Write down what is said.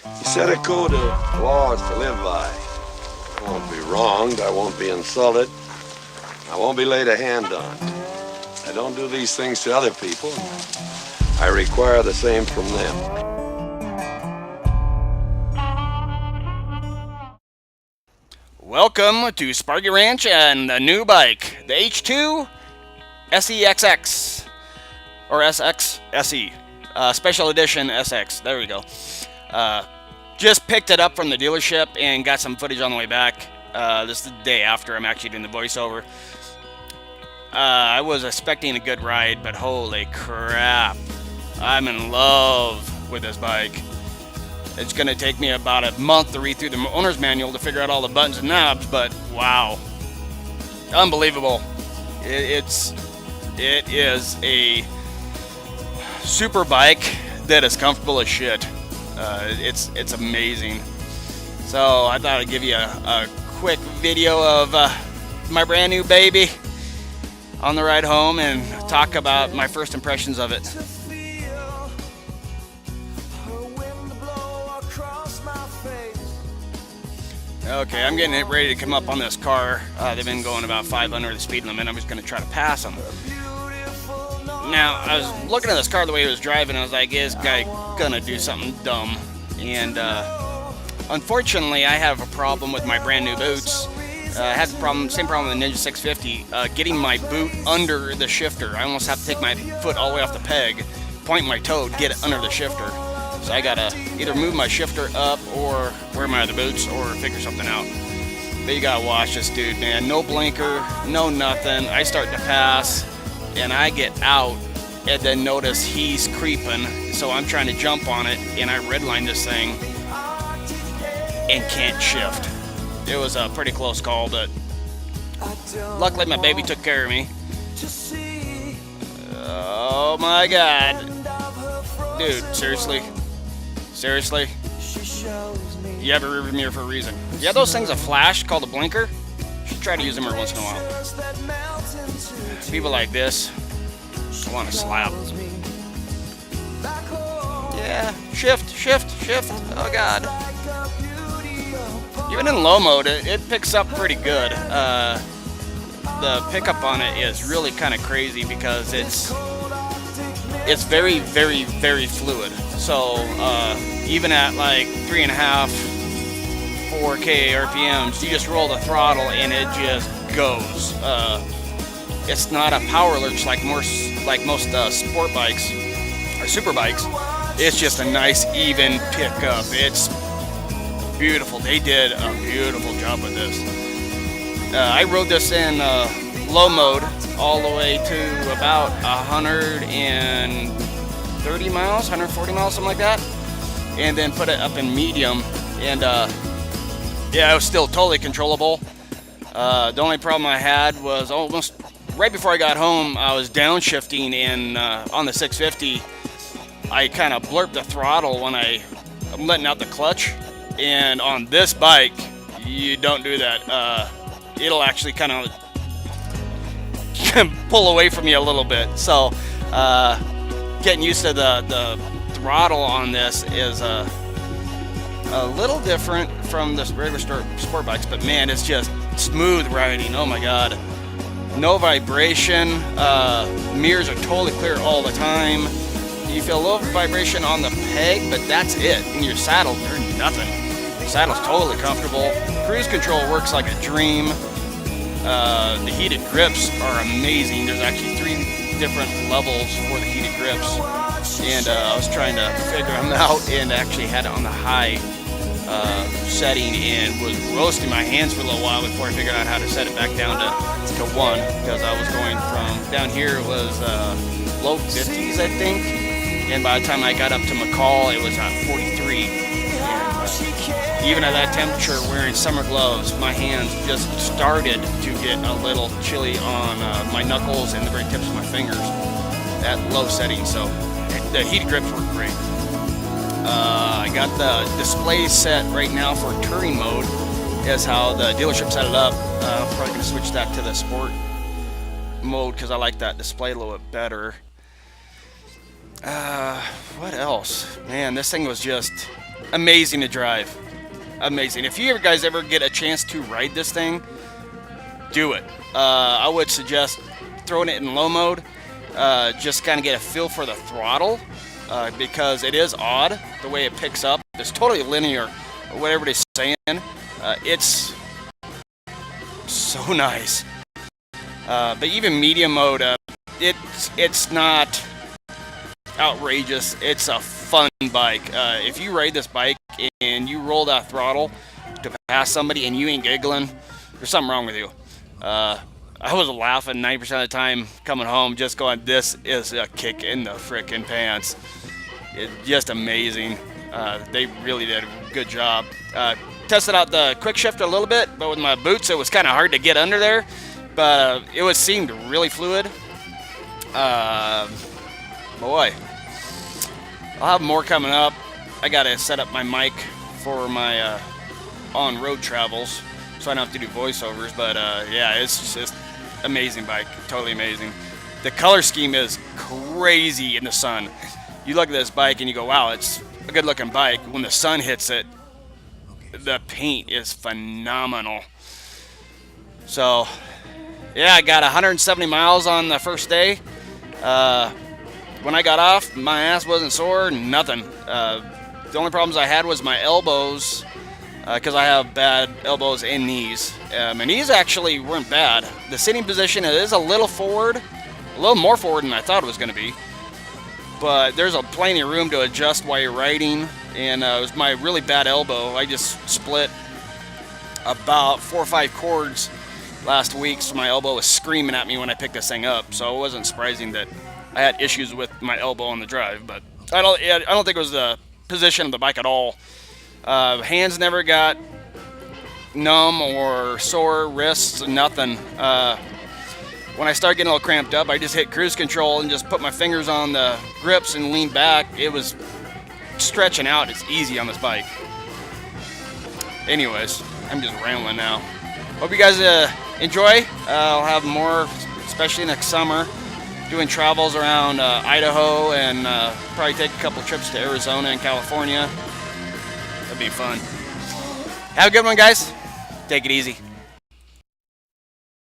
You set a code of laws to live by. I won't be wronged, I won't be insulted, I won't be laid a hand on. I don't do these things to other people. I require the same from them. Welcome to Sparky Ranch and the new bike, the H2 SEXX, or SX SE, Special Edition SX. There we go. Just picked it up from the dealership and got some footage on the way back. This is the day after I'm actually doing the voiceover. I was expecting a good ride, but holy crap, I'm in love with this bike. It's going to take me about a month to read through the owner's manual to figure out all the buttons and knobs, but wow, unbelievable. It is a super bike that is comfortable as shit. It's amazing. So I thought I'd give you a quick video of my brand new baby on the ride home and talk about my first impressions of it. Okay, I'm getting it ready to come up on this car. They've been going about 500 the speed limit. I'm just going to try to pass them. Now, I was looking at this car the way he was driving. I was like, is this guy going to do something dumb? And unfortunately, I have a problem with my brand new boots. I had the same problem with the Ninja 650, getting my boot under the shifter. I almost have to take my foot all the way off the peg, point my toe to get it under the shifter. So I gotta either move my shifter up or wear my other boots or figure something out. But you gotta watch this dude, man. No blinker, no nothing. I start to pass and I get out and then notice he's creeping. So I'm trying to jump on it and I redline this thing and can't shift. It was a pretty close call, but luckily my baby took care of me. Oh my God. Dude, seriously? Seriously? You have a rearview mirror for a reason. Yeah, those things a flash called a blinker. You should try to use them every once in a while. People like this, I want to slap. Yeah, shift. Oh God. Even in low mode, it picks up pretty good. The pickup on it is really kind of crazy because it's very, very, very fluid. So even at like 3.5, 4K RPMs, you just roll the throttle and it just goes. It's not a power lurch like most sport bikes or super bikes. It's just a nice even pickup. It's beautiful. They did a beautiful job with this. I rode this in low mode all the way to about 130 miles, 140 miles, something like that, and then put it up in medium, and yeah, it was still totally controllable. The only problem I had was almost right before I got home, I was downshifting in on the 650. I kind of blurped the throttle when I'm letting out the clutch, and on this bike, you don't do that. It'll actually kind of pull away from you a little bit. So getting used to the throttle on this is a little different from the regular sport bikes, but man, it's just smooth riding. Oh my God. No vibration. Mirrors are totally clear all the time. You feel a little vibration on the peg, but that's it. In your saddle, there's nothing. The saddle's totally comfortable. Cruise control works like a dream. The heated grips are amazing. There's actually 3 different levels for the heated grips, and I was trying to figure them out and actually had it on the high setting and was roasting my hands for a little while before I figured out how to set it back down to 1, because I was going from down here, it was low 50s, I think, and by the time I got up to McCall, it was at 43. Even at that temperature, wearing summer gloves, my hands just started to get a little chilly on my knuckles and the very tips of my fingers at low setting. So the heated grips were great. I got the display set right now for touring mode, is how the dealership set it up. I'm probably going to switch that to the sport mode because I like that display a little bit better. What else? Man, this thing was just amazing to drive. Amazing. If you guys ever get a chance to ride this thing, do it. I would suggest throwing it in low mode, just kind of get a feel for the throttle, because it is odd the way it picks up. It's totally linear, or what everybody's saying. It's so nice. But even medium mode, it's not outrageous. It's a fun bike. If you ride this bike and you roll that throttle to pass somebody and you ain't giggling, there's something wrong with you. I was laughing 90% of the time coming home, just going, this is a kick in the frickin' pants. It's just amazing. They really did a good job. Tested out the quick shifter a little bit, but with my boots it was kind of hard to get under there, but it seemed really fluid. Boy, I'll have more coming up. I gotta set up my mic for my on-road travels, so I don't have to do voiceovers. But yeah, it's just amazing bike, totally amazing. The color scheme is crazy in the sun. You look at this bike and you go, wow, it's a good-looking bike. When the sun hits it, the paint is phenomenal. So yeah, I got 170 miles on the first day. When I got off, my ass wasn't sore, nothing. The only problems I had was my elbows, because I have bad elbows and knees. My knees actually weren't bad. The sitting position is a little forward, a little more forward than I thought it was going to be. But there's plenty of room to adjust while you're riding. And it was my really bad elbow. I just split about 4 or 5 cords last week, so my elbow was screaming at me when I picked this thing up. So it wasn't surprising that I had issues with my elbow on the drive. But I don't think it was the position of the bike at all. Hands never got numb or sore, wrists, nothing. When I started getting a little cramped up, I just hit cruise control and just put my fingers on the grips and lean back. It was stretching out. It's easy on this bike. Anyways, I'm just rambling now. Hope you guys enjoy. I'll have more, especially next summer, doing travels around Idaho, and probably take a couple trips to Arizona and California. That'd be fun. Have a good one, guys. Take it easy.